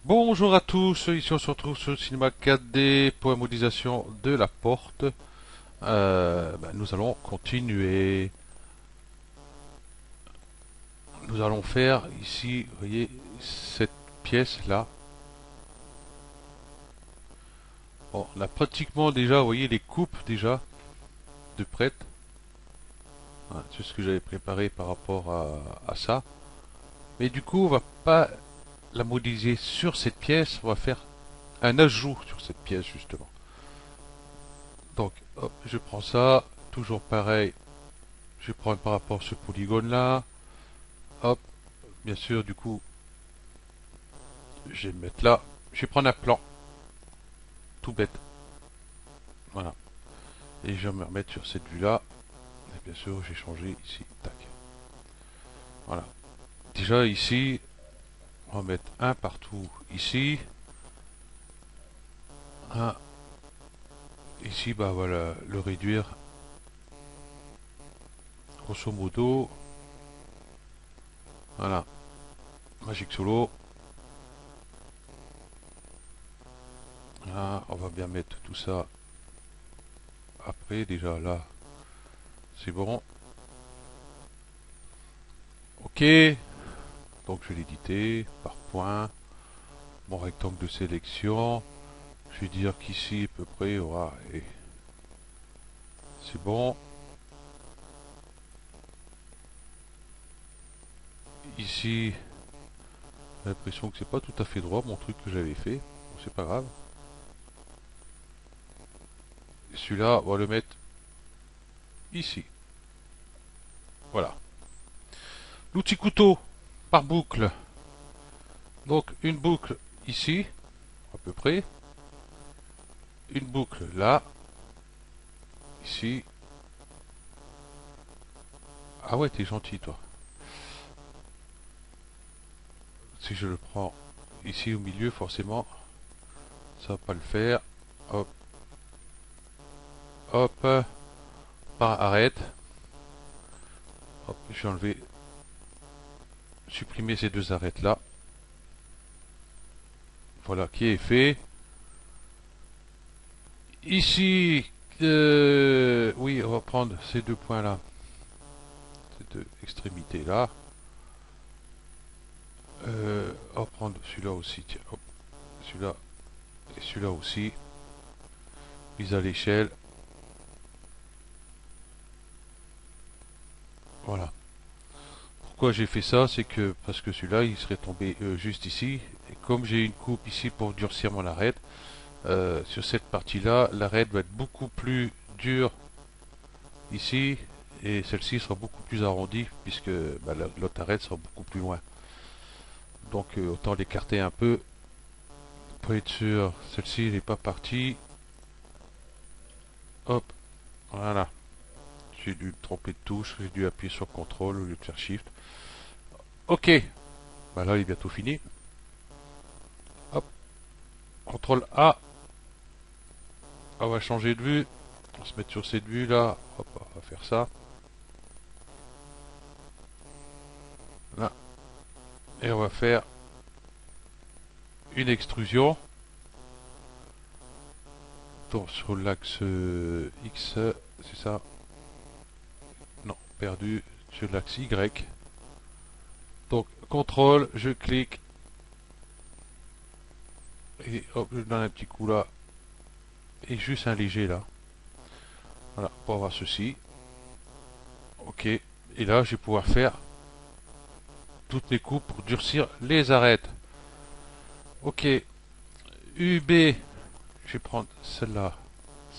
Bonjour à tous, ici on se retrouve sur le cinéma 4D pour la modélisation de la porte. Nous allons continuer. Nous allons faire ici, vous voyez, cette pièce là. Bon, on a pratiquement déjà, vous voyez, les coupes déjà de prêtes. Voilà, c'est ce que j'avais préparé par rapport à ça. Mais du coup, on va pas la modéliser sur cette pièce, on va faire un ajout sur cette pièce justement. Donc, hop, je prends ça, toujours pareil. Je vais prendre par rapport à ce polygone là. Hop, bien sûr, du coup, je vais le mettre là. Je vais prendre un plan, tout bête. Voilà. Et je vais me remettre sur cette vue-là. Et bien sûr, j'ai changé ici. Tac. Voilà. Déjà ici, on va mettre un partout ici. Un ici, bah voilà, le réduire. Grosso modo. Voilà. Magic Solo. Là, on va bien mettre tout ça après. Déjà là, c'est bon. Ok. Donc je vais l'éditer par point. Mon rectangle de sélection. Je vais dire qu'ici, à peu près, voilà, et c'est bon. Ici, j'ai l'impression que c'est pas tout à fait droit mon truc que j'avais fait. Bon, c'est pas grave. Celui-là, on va le mettre ici. Voilà. L'outil couteau par boucle. Donc une boucle ici, à peu près. Une boucle là, ici. Ah ouais, t'es gentil toi. Si je le prends ici au milieu, forcément, ça va pas le faire. Hop, hop, par arrête. Hop, je vais enlever, supprimer ces deux arêtes là. Voilà, qui est fait. Ici, oui, on va prendre ces deux points là, ces deux extrémités là. On va prendre celui-là aussi, tiens, hop, celui-là et celui-là aussi. Mise à l'échelle. Voilà. Pourquoi j'ai fait ça, c'est que parce que celui-là, il serait tombé juste ici. Et comme j'ai une coupe ici pour durcir mon arête, sur cette partie-là, l'arête va être beaucoup plus dure ici. Et celle-ci sera beaucoup plus arrondie, puisque bah, l'autre arête sera beaucoup plus loin. Donc autant l'écarter un peu pour être sûr. Celle-ci n'est pas partie. Hop, voilà. J'ai dû me tromper de touche, j'ai dû appuyer sur CTRL au lieu de faire SHIFT. Ok, bah là il est bientôt fini. Hop, CTRL A, on va changer de vue. On va se mettre sur cette vue là. Hop, on va faire ça. Là. Et on va faire une extrusion. Donc sur l'axe X, c'est ça. Non, perdu. Sur l'axe Y. Donc CTRL, je clique. Et hop, je donne un petit coup là. Et juste un léger là. Voilà, pour avoir ceci. Ok. Et là, je vais pouvoir faire toutes mes coupes pour durcir les arêtes. Ok. UB. Je vais prendre celle-là.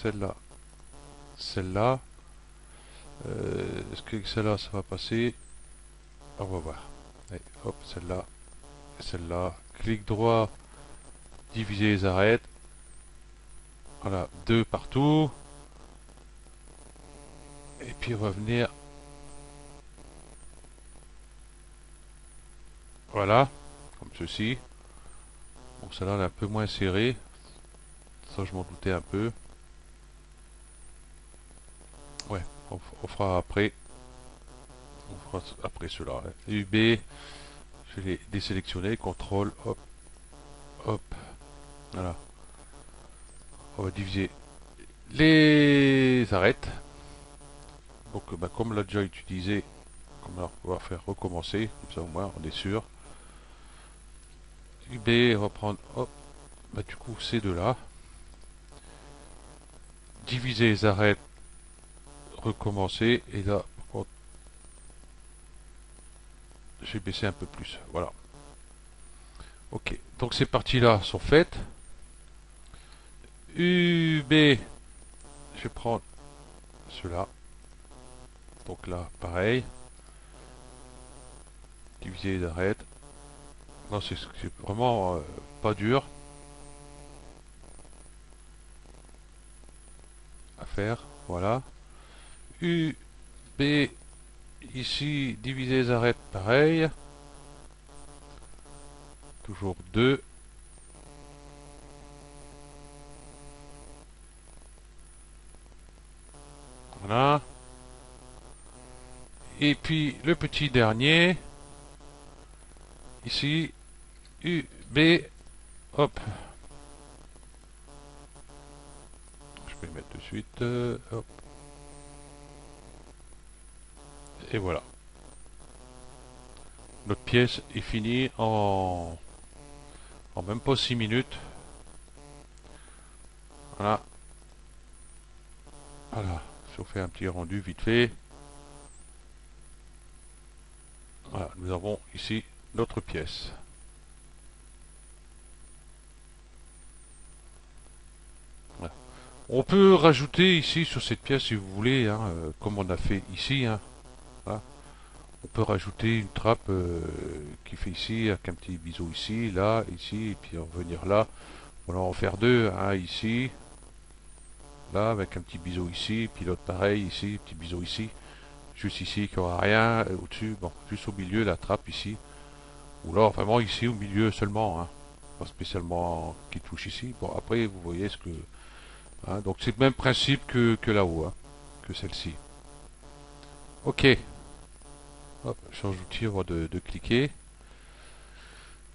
Celle-là. Celle-là. Est-ce que celle-là, ça va passer? On va voir. Allez, hop, celle-là. Celle-là. Clic droit. Diviser les arêtes. Voilà, deux partout. Et puis on va venir. Voilà. Comme ceci. Bon, celle-là, elle est un peu moins serrée. Ça, je m'en doutais un peu. Ouais, on fera après. On fera après cela. UB, je vais les désélectionner. CTRL, hop, Voilà. On va diviser les arêtes. Donc bah, comme on l'a déjà utilisé, on va pouvoir faire recommencer. Comme ça au moins on est sûr. UB, on va prendre, hop, bah, du coup ces deux-là. Diviser les arêtes, recommencer. Et là, par contre, j'ai baissé un peu plus. Voilà. Ok, donc ces parties-là sont faites. UB, je vais prendre cela. Donc là, pareil. Diviser les arêtes. Non, c'est vraiment pas dur à faire. Voilà. U, B, ici, diviser les arêtes, pareil. Toujours 2. Voilà. Et puis le petit dernier, ici, U, B, hop. Je peux le mettre de suite. Hop. Et voilà. Notre pièce est finie en même pas 6 minutes. Voilà. Voilà. Je vous fais un petit rendu vite fait. Voilà. Nous avons ici notre pièce. Voilà. On peut rajouter ici sur cette pièce si vous voulez, hein, comme on a fait ici. Hein. Voilà. On peut rajouter une trappe qui fait ici, avec un petit biseau ici, là, ici, et puis revenir là. Voilà, en faire deux, un ici, là, avec un petit biseau ici, et puis l'autre pareil ici, petit biseau ici. Juste ici, qui aura rien, au-dessus, bon, juste au milieu, la trappe ici. Ou là, vraiment ici, au milieu seulement, hein. Pas spécialement qui touche ici. Bon, après, vous voyez ce que... Hein, donc c'est le même principe que là-haut, hein, que celle-ci. Ok. Hop, change d'outil, on va de cliquer.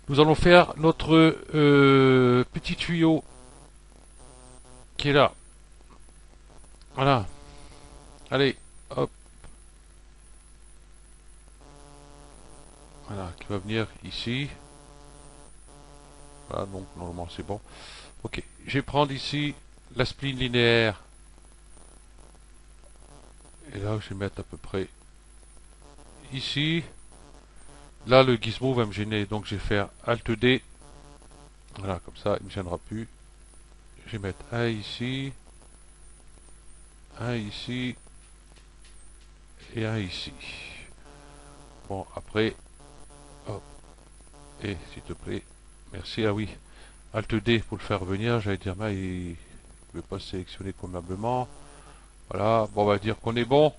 Nous allons faire notre petit tuyau qui est là. Voilà. Allez, hop. Voilà, qui va venir ici. Voilà, donc normalement c'est bon. Ok, je vais prendre ici la spline linéaire. Et là, je vais mettre à peu près ici. Là, le gizmo va me gêner, donc je vais faire Alt D. Voilà, comme ça, il ne me gênera plus. Je vais mettre un ici, un ici et un ici. Bon, après, hop, et s'il te plaît, merci. Ah oui, Alt D pour le faire venir. J'allais dire, mais il ne veut pas sélectionner convenablement. Voilà, bon, on va dire qu'on est bon.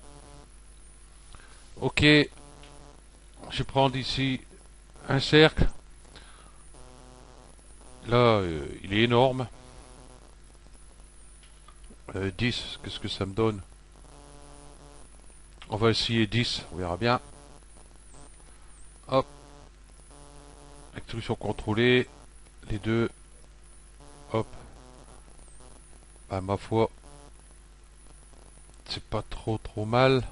Ok, je vais prendre ici un cercle. Là, il est énorme. 10, qu'est-ce que ça me donne? On va essayer 10, on verra bien. Hop, extrusion contrôlée, les deux. Hop, bah, ma foi, c'est pas trop mal.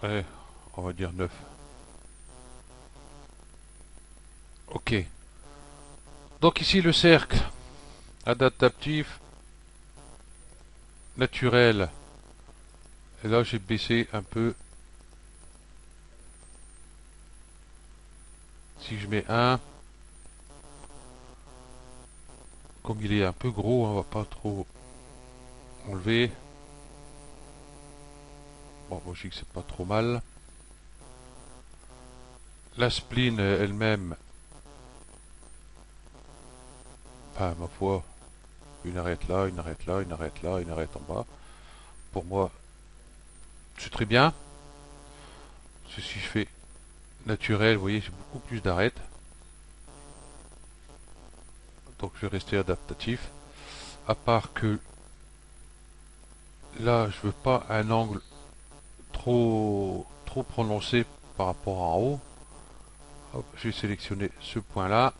Ouais, on va dire 9. Ok. Donc ici le cercle adaptatif naturel. Et là j'ai baissé un peu. Si je mets un, comme il est un peu gros, on va pas trop enlever. Bon, moi je dis que c'est pas trop mal. La spline elle-même, bah, ma foi, une arrête là, une arrête là, une arrête là, une arrête en bas. Pour moi, c'est très bien. Si je fais naturel, vous voyez, j'ai beaucoup plus d'arêtes. Donc je vais rester adaptatif. À part que là, je veux pas un angle trop trop prononcé par rapport en haut. Hop, je vais sélectionner ce point là,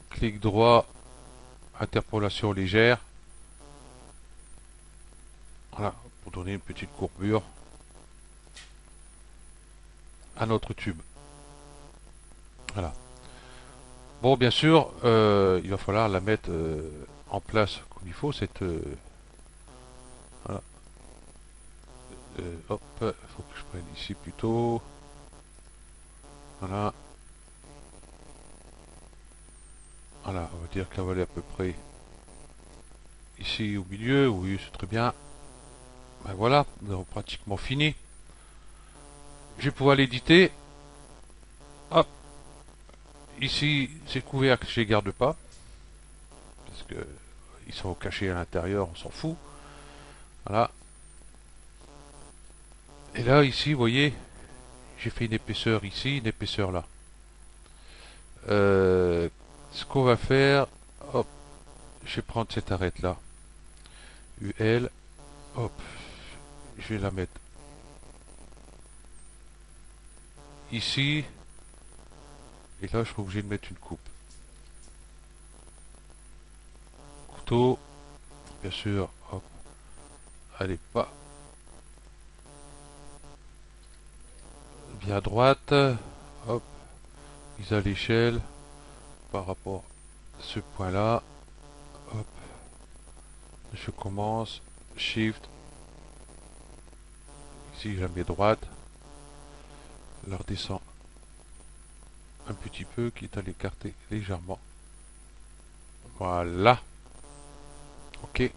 clic droit, interpolation légère, voilà, pour donner une petite courbure à notre tube. Voilà. Bon, bien sûr, il va falloir la mettre en place comme il faut, cette... voilà. Hop, il faut que je prenne ici plutôt. Voilà. Voilà, on va dire qu'elle va aller à peu près ici au milieu. Oui, c'est très bien. Ben voilà, nous avons pratiquement fini. Je vais pouvoir l'éditer. Hop, ici, ces couvercles, je les garde pas. Parce que ils sont cachés à l'intérieur, on s'en fout. Voilà. Et là, ici, vous voyez, j'ai fait une épaisseur ici, une épaisseur là. Ce qu'on va faire, hop, je vais prendre cette arête là. UL, hop, je vais la mettre ici. Et là, je suis obligé de mettre une coupe. Couteau, bien sûr, hop, allez pas bien à droite, hop, mise à l'échelle par rapport à ce point là, hop, je commence, shift, ici je la mets droite, je la redescends un petit peu, quitte à l'écarter légèrement, voilà, ok,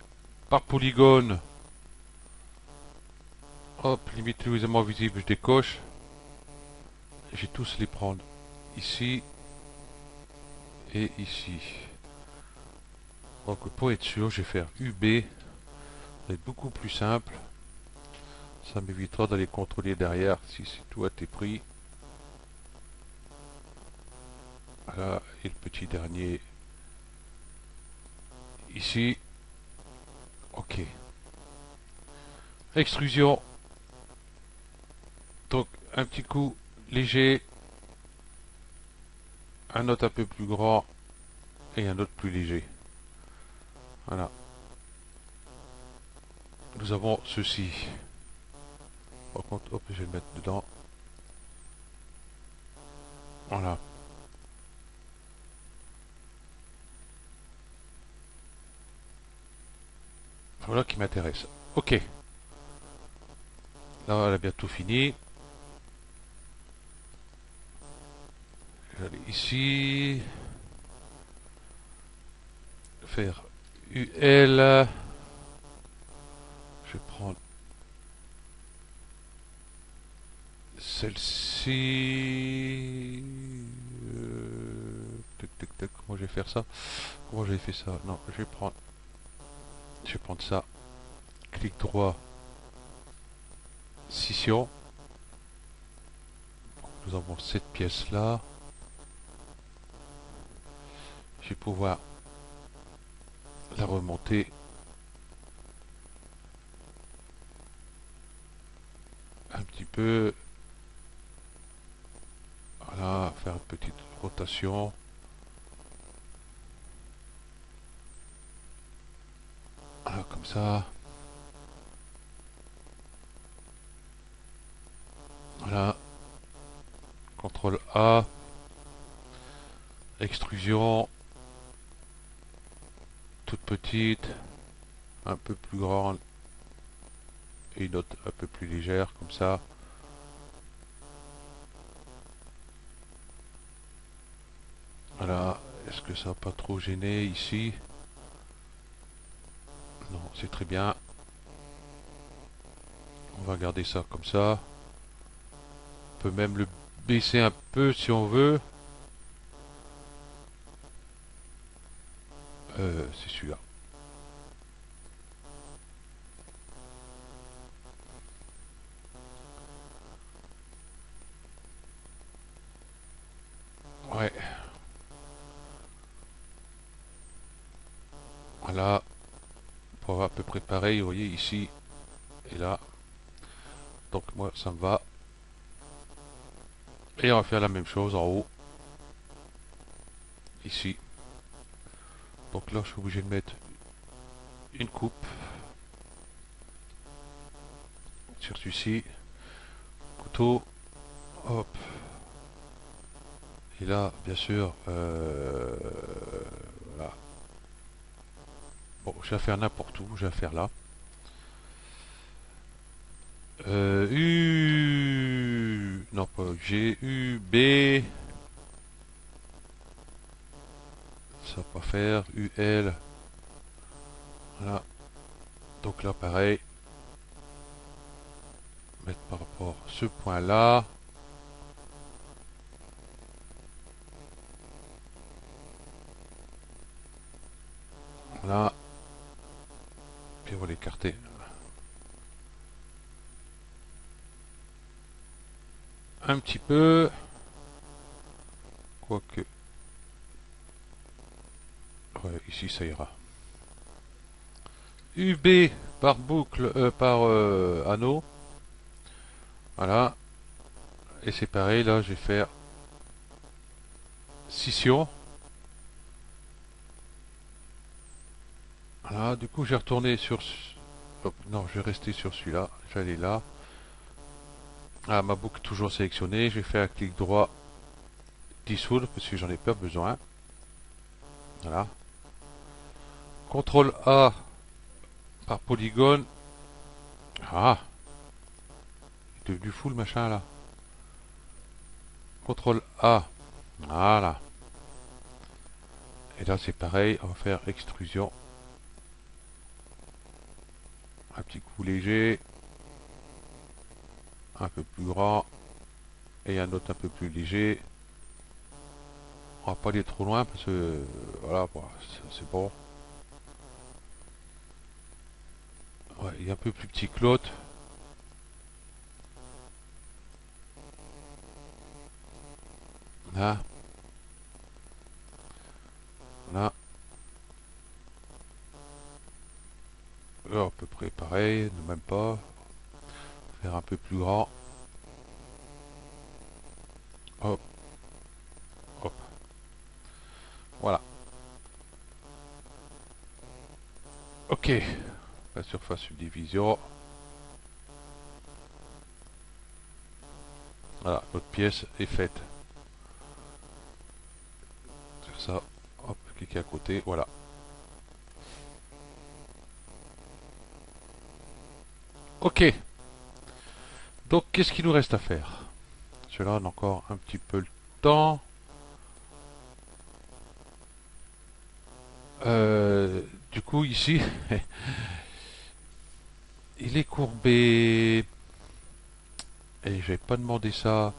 par polygone, hop, limite aisément visible, je décoche, je vais tous les prendre ici et ici. Donc pour être sûr, je vais faire UB, ça va être beaucoup plus simple. Ça m'évitera d'aller contrôler derrière si tout a été pris. Voilà, et le petit dernier ici. Ok. Extrusion. Donc un petit coup léger, un autre un peu plus grand et un autre plus léger. Voilà. Nous avons ceci. Par contre, hop, je vais le mettre dedans. Voilà. Voilà qui m'intéresse. Ok. Là, elle a bientôt fini. Je vais aller ici. Faire UL. Je vais prendre celle-ci. Comment je vais faire ça? Comment j'avais fait ça? Non, je vais prendre ça. Clic droit, scission. Nous avons cette pièce là. Je vais pouvoir la remonter un petit peu. Voilà, faire une petite rotation. Voilà, comme ça. Voilà. CTRL A. Extrusion. Toute petite. Un peu plus grande. Et une autre un peu plus légère, comme ça. Voilà. Est-ce que ça va pas trop gêner ici? Non, c'est très bien. On va garder ça comme ça. On peut même le baisser un peu si on veut. C'est celui-là. Ouais. Voilà. Pour avoir à peu près pareil, vous voyez ici et là. Donc moi ça me va. Et on va faire la même chose en haut, ici. Donc là, je suis obligé de mettre une coupe sur celui-ci. Couteau, hop. Et là, bien sûr, voilà. Bon, je vais faire n'importe où, je vais faire là. Non, pas G, U, B. Ça va pas faire. U, L. Voilà. Donc là, pareil. Mettre par rapport à ce point-là. Voilà. Puis on va l'écarter. Un petit peu. Quoique. Ouais, ici ça ira. UB par boucle, par anneau. Voilà. Et c'est pareil, là je vais faire scission. Voilà, du coup j'ai retourné sur... Hop, non, je vais rester sur celui-là. J'allais là. Ah, ma boucle toujours sélectionnée. Je vais faire un clic droit, dissoudre, parce que j'en ai pas besoin. Voilà. CTRL A par polygone. Ah, il est devenu fou le machin là. CTRL A. Voilà. Et là c'est pareil, on va faire extrusion. Un petit coup léger. Un peu plus grand. Et un autre un peu plus léger. On va pas aller trop loin parce que voilà, bon, c'est bon. Ouais, il est un peu plus petit que l'autre. Là, là, là, à peu près pareil, ne même pas. Faire un peu plus grand. Hop, hop. Voilà. Ok. La surface subdivision. Voilà, notre pièce est faite. Faire ça. Hop, cliquer à côté. Voilà. Ok. Donc, qu'est-ce qu'il nous reste à faire? Cela, on a encore un petit peu le temps. Du coup, ici, il est courbé. Et j'avais pas demandé ça.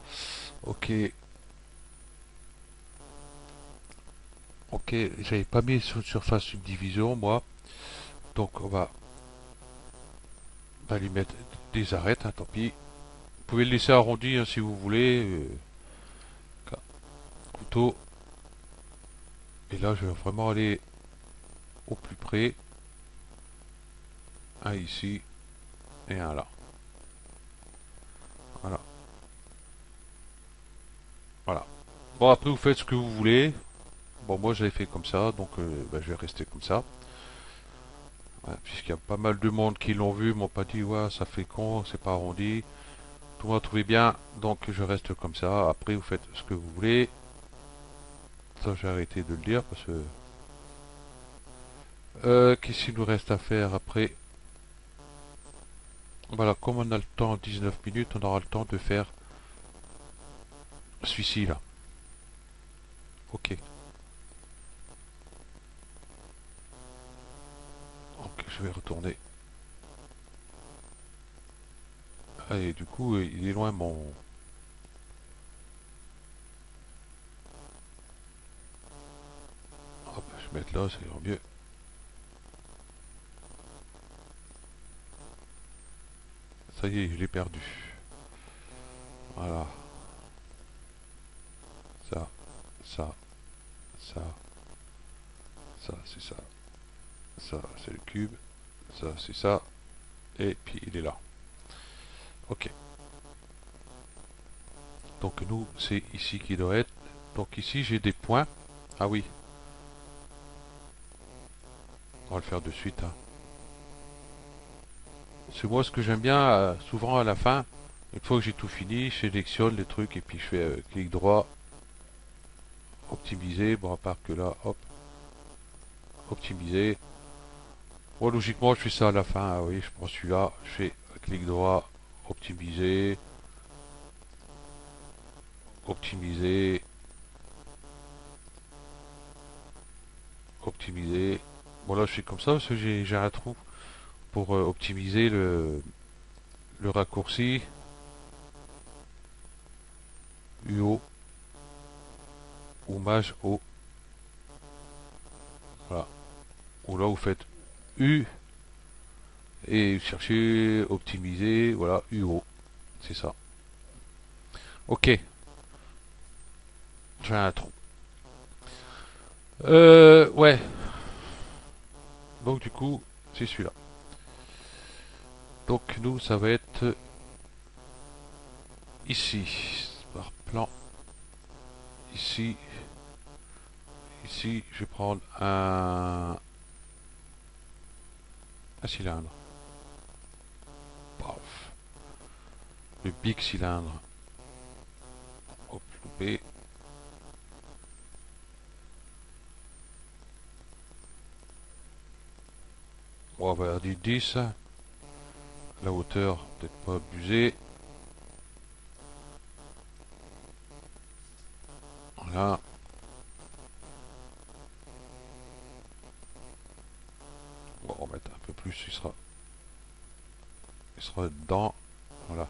Ok. Ok, j'avais pas mis sur surface subdivision, moi. Donc, on va lui mettre des arêtes, hein, tant pis. Vous pouvez le laisser arrondi hein, si vous voulez. Couteau. Et là, je vais vraiment aller au plus près. Un ici et un là. Voilà. Voilà. Bon, après, vous faites ce que vous voulez. Bon, moi, j'avais fait comme ça, donc je vais rester comme ça. Ouais, puisqu'il y a pas mal de monde qui l'ont vu, m'ont pas dit, ouais, ça fait con, c'est pas arrondi. Tout le monde a trouvé bien, donc je reste comme ça. Après, vous faites ce que vous voulez. Ça, j'ai arrêté de le dire parce que. Qu'est-ce qu'il nous reste à faire après? Voilà, comme on a le temps, 19 minutes, on aura le temps de faire celui-ci là. Ok. Donc, je vais retourner. Allez, du coup, il est loin mon. Hop, je vais mettre là, ça ira mieux. Ça y est, je l'ai perdu. Voilà. Ça, ça, ça, ça, c'est ça. Ça, c'est le cube. Ça, c'est ça. Et puis, il est là. Ok. Donc nous, c'est ici qui doit être. Donc ici, j'ai des points. Ah oui, on va le faire de suite, hein. C'est moi ce que j'aime bien, souvent à la fin, une fois que j'ai tout fini, je sélectionne les trucs et puis je fais clic droit, optimiser. Bon, à part que là, hop, optimiser. Bon, logiquement, je fais ça à la fin, hein, oui, je prends celui-là, je fais clic droit, optimiser, optimiser, optimiser. Bon, là, je fais comme ça parce que j'ai un trou pour optimiser le raccourci UO ou maj O. Voilà. Ou là, vous faites U et cherchez optimiser, voilà, UO. C'est ça. Ok, j'ai un trou. Ouais. Donc, du coup, c'est celui-là. Donc, nous, ça va être ici, par plan. Ici, ici, je vais prendre un cylindre. Paf. Le big cylindre. Hop, loupé. On va dire 10. La hauteur, peut-être pas abusée. Voilà. Bon, on va mettre un peu plus, il sera dedans. Voilà.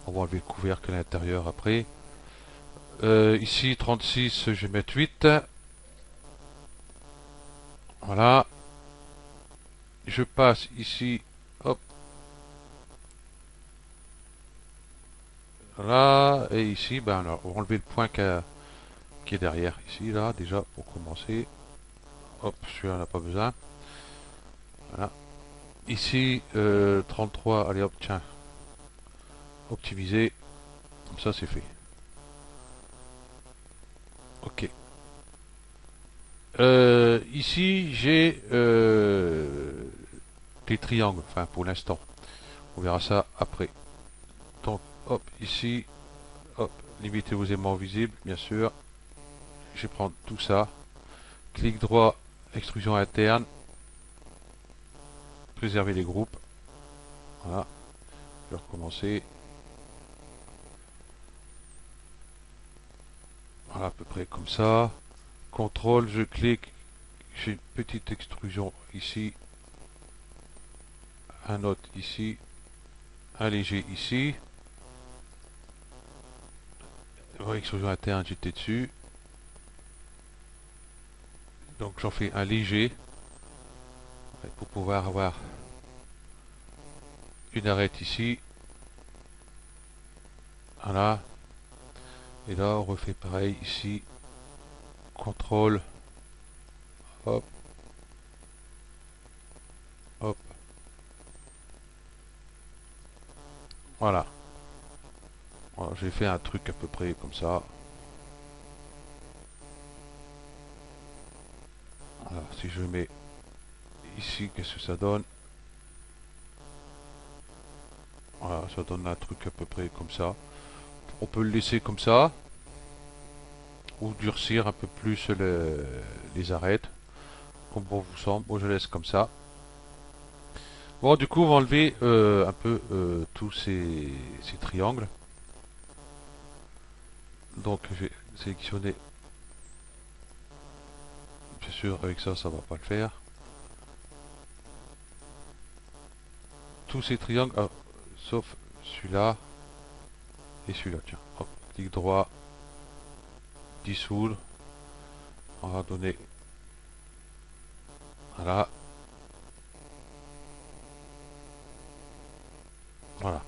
On va enlever le couvercle à l'intérieur après. Ici, 36, je vais mettre 8. Voilà. Je passe ici. Hop. Là. Et ici, ben, alors, on va enlever le point qui est derrière. Ici, là, déjà, pour commencer. Hop, celui-là, on n'a pas besoin. Voilà. Ici, 33. Allez, hop, tiens. Optimiser. Comme ça, c'est fait. Ok. Ici, j'ai des triangles. Enfin, pour l'instant. On verra ça après. Donc, hop, ici, hop, limiter aux aimants visibles, bien sûr. Je vais prendre tout ça. Clic droit, extrusion interne. Préserver les groupes. Voilà. Je vais recommencer. Voilà, à peu près comme ça. Contrôle, je clique. J'ai une petite extrusion ici. Un autre ici. Un léger ici. Extrusion interne, j'étais dessus. Donc j'en fais un léger. Pour pouvoir avoir une arête ici. Voilà. Et là, on refait pareil ici. Contrôle. Hop. Hop. Voilà. Voilà, j'ai fait un truc à peu près comme ça. Voilà, si je mets ici, qu'est-ce que ça donne? Voilà, ça donne un truc à peu près comme ça. On peut le laisser comme ça, ou durcir un peu plus les arêtes, comme bon vous semble. Moi, je laisse comme ça. Bon, du coup, on va enlever un peu tous ces triangles. Donc, je vais sélectionner. Bien sûr, avec ça, ça va pas le faire. Tous ces triangles, sauf celui-là et celui-là. Tiens, hop, clic droit, dissoudre. On va donner. Voilà. Voilà.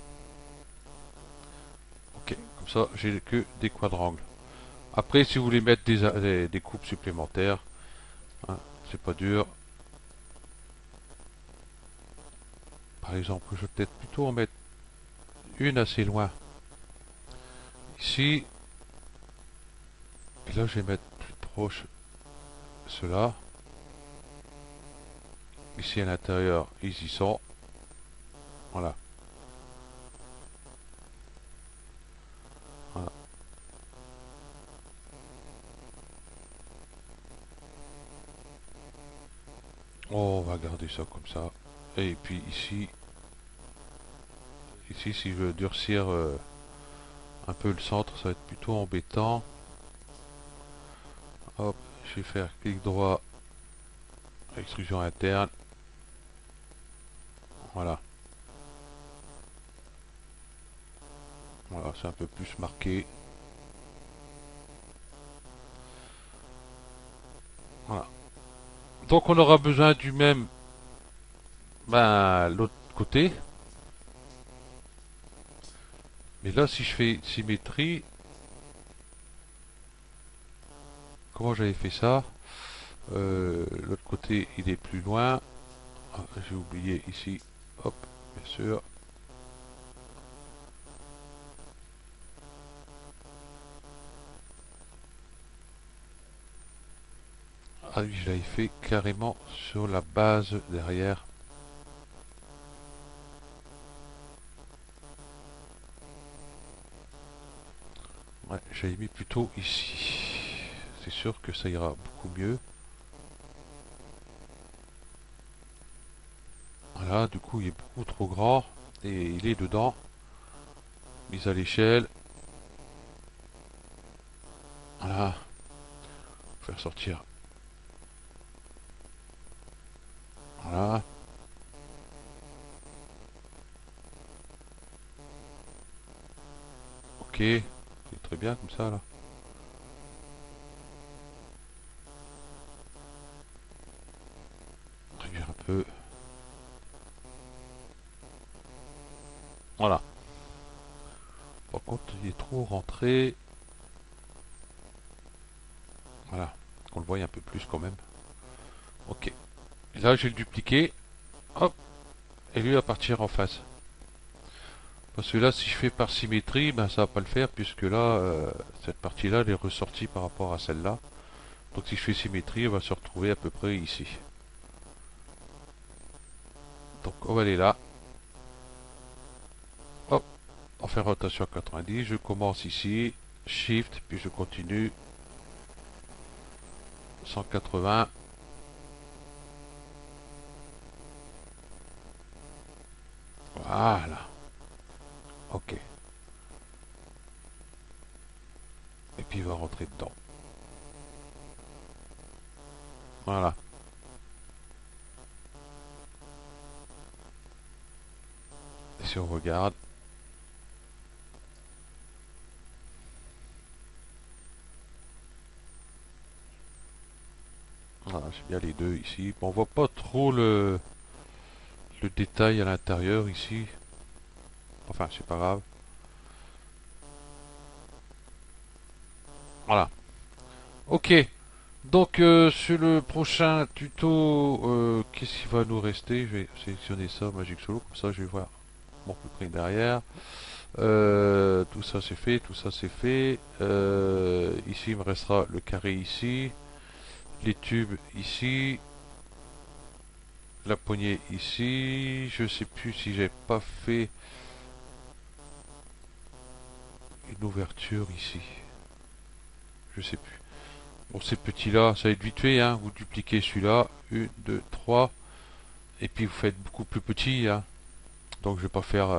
Ok, comme ça, j'ai que des quadrangles. Après, si vous voulez mettre des coupes supplémentaires, hein, c'est pas dur. Par exemple, je vais peut-être plutôt en mettre une assez loin. ici. Et là, je vais mettre plus proche cela. Ici à l'intérieur, ils y sont. Voilà. Voilà. Oh, on va garder ça comme ça. Et puis ici, si je veux durcir un peu le centre, ça va être plutôt embêtant. Hop, je vais faire clic droit, extrusion interne. Voilà. Voilà, c'est un peu plus marqué. Voilà. Donc on aura besoin du même, ben, l'autre côté. Mais là, si je fais symétrie, comment j'avais fait ça? L'autre côté, il est plus loin. Ah, j'ai oublié ici. Hop, bien sûr. Ah oui, je l'avais fait carrément sur la base derrière. Ouais, j'avais mis plutôt ici. C'est sûr que ça ira beaucoup mieux. Voilà, du coup, il est beaucoup trop grand. Et il est dedans. Mise à l'échelle. Voilà. Faire sortir. Voilà. Ok. C'est très bien comme ça, là. Réduire un peu. Voilà. Par contre, il est trop rentré. Voilà. Qu'on le voie un peu plus quand même. Ok. Et là, j'ai le dupliqué. Hop. Et lui va partir en face. Parce que là, si je fais par symétrie, ben ça va pas le faire puisque là, cette partie-là, elle est ressortie par rapport à celle-là. Donc si je fais symétrie, elle va se retrouver à peu près ici. Donc on va aller là. Hop, on fait rotation à 90. Je commence ici. Shift, puis je continue. 180. Voilà. Ok. Et puis il va rentrer dedans. Voilà. Et si on regarde, voilà, j'ai bien les deux ici. Bon, on voit pas trop le détail à l'intérieur ici. Enfin, c'est pas grave. Voilà. Ok. Donc, sur le prochain tuto, qu'est-ce qu'il va nous rester? Je vais sélectionner ça, Magic Solo, comme ça je vais voir mon footprint derrière. Tout ça c'est fait, tout ça c'est fait. Ici, il me restera le carré ici, les tubes ici, la poignée ici. Je sais plus si j'ai pas fait une ouverture ici. Je sais plus. Bon, ces petits-là, ça va être vite fait, hein. Vous dupliquez celui-là. 1, 2, 3. Et puis vous faites beaucoup plus petit, hein. Donc je vais pas faire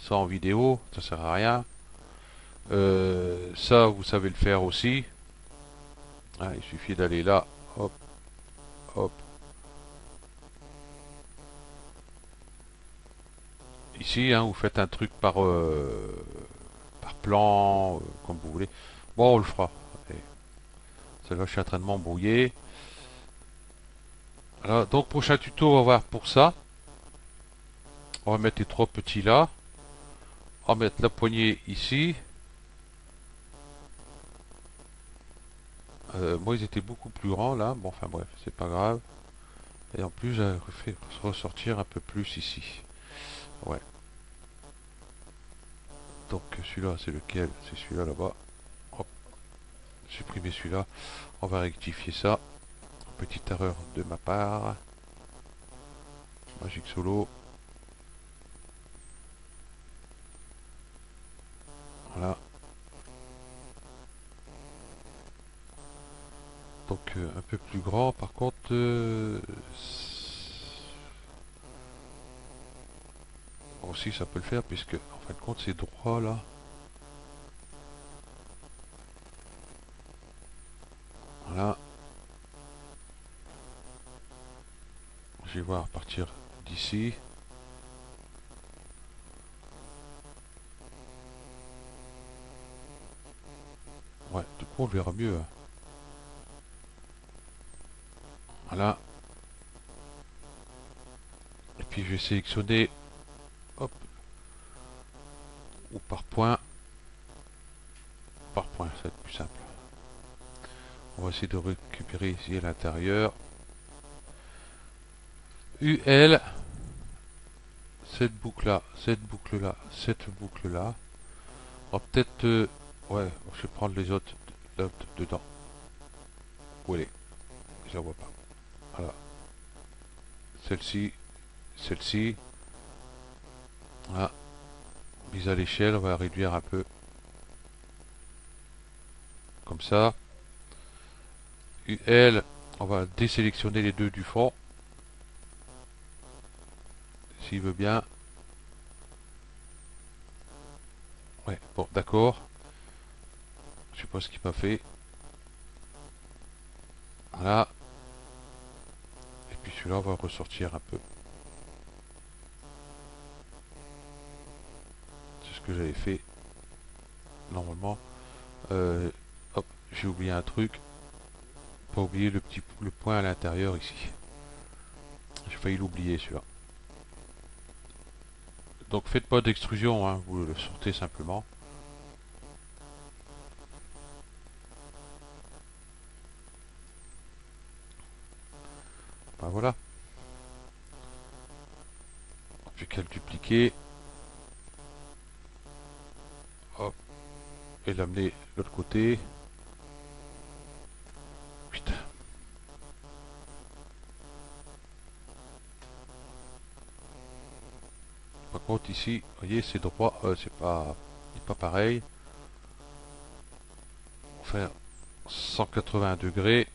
ça en vidéo, ça sert à rien. Ça, vous savez le faire aussi. Ah, il suffit d'aller là, hop, hop. Ici, hein, vous faites un truc par plan, comme vous voulez. Bon, on le fera. Et celle-là, je suis en train de m'embrouiller. Voilà, donc prochain tuto, on va voir pour ça. On va mettre les trois petits là. On va mettre la poignée ici. Moi, ils étaient beaucoup plus grands là. Bon, enfin bref, c'est pas grave. Et en plus, j'ai fait ressortir un peu plus ici. Ouais. Donc celui-là, c'est lequel? C'est celui-là là-bas. Hop, supprimer celui-là. On va rectifier ça. Petite erreur de ma part. Magic Solo. Voilà. Donc un peu plus grand. Par contre, aussi ça peut le faire puisque en fin de compte c'est droit là. Voilà. Je vais voir à partir d'ici. Ouais, du coup on verra mieux. Hein. Voilà. Et puis je vais sélectionner, hop, ou par point. Par point, ça va être plus simple. On va essayer de récupérer ici à l'intérieur. UL, cette boucle là, cette boucle là, cette boucle là. On va peut-être, ouais, je vais prendre les autres dedans. Où elle est? Je la vois pas. Voilà. Celle-ci, celle-ci. Voilà. Mise à l'échelle, on va réduire un peu. Comme ça. UL, on va désélectionner les deux du fond. S'il veut bien. Ouais, bon, d'accord. Je sais pas ce qu'il m'a fait. Voilà. Et puis celui-là, on va ressortir un peu. C'est ce que j'avais fait. Normalement. Hop, j'ai oublié un truc. Pas oublier le point à l'intérieur ici. J'ai failli l'oublier celui-là. Donc faites pas d'extrusion, hein, vous le sortez simplement. Ben voilà. J'ai qu'à le dupliquer. Hop. Et l'amener de l'autre côté. Putain. Par contre ici, vous voyez, c'est droit, c'est pas pareil. On va faire 180 degrés.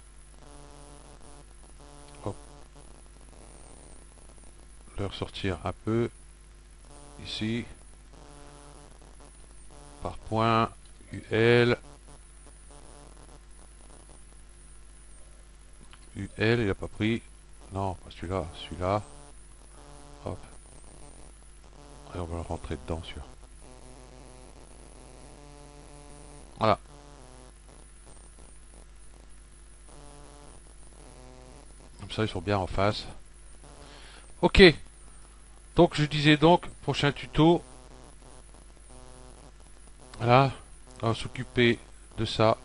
Hop. Le ressortir un peu. Ici. Par point. UL. UL, il a pas pris. Non, pas celui-là, celui-là. Hop. Et on va le rentrer dedans, celui-là. Voilà. Comme ça, ils sont bien en face. Ok. Donc, je disais donc, prochain tuto. Voilà. On va s'occuper de ça.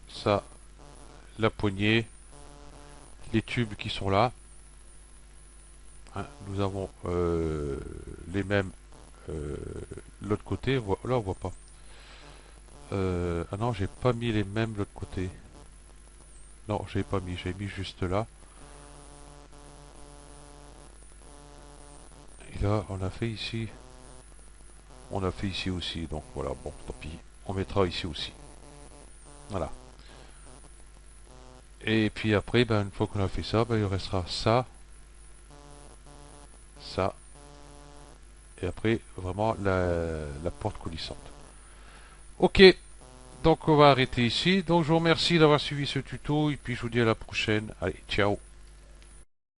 Ça. La poignée. Les tubes qui sont là. Hein, nous avons les mêmes l'autre côté. Là, on voit pas. Ah non, j'ai pas mis les mêmes de l'autre côté. Non, j'ai pas mis. J'ai mis juste là. Et là, on a fait ici. On a fait ici aussi. Donc voilà, bon, tant pis. On mettra ici aussi. Voilà. Et puis après, ben, une fois qu'on a fait ça, ben, il restera ça. Ça. Et après, vraiment, la porte coulissante. Ok. Donc on va arrêter ici. Donc je vous remercie d'avoir suivi ce tuto. Et puis je vous dis à la prochaine. Allez, ciao.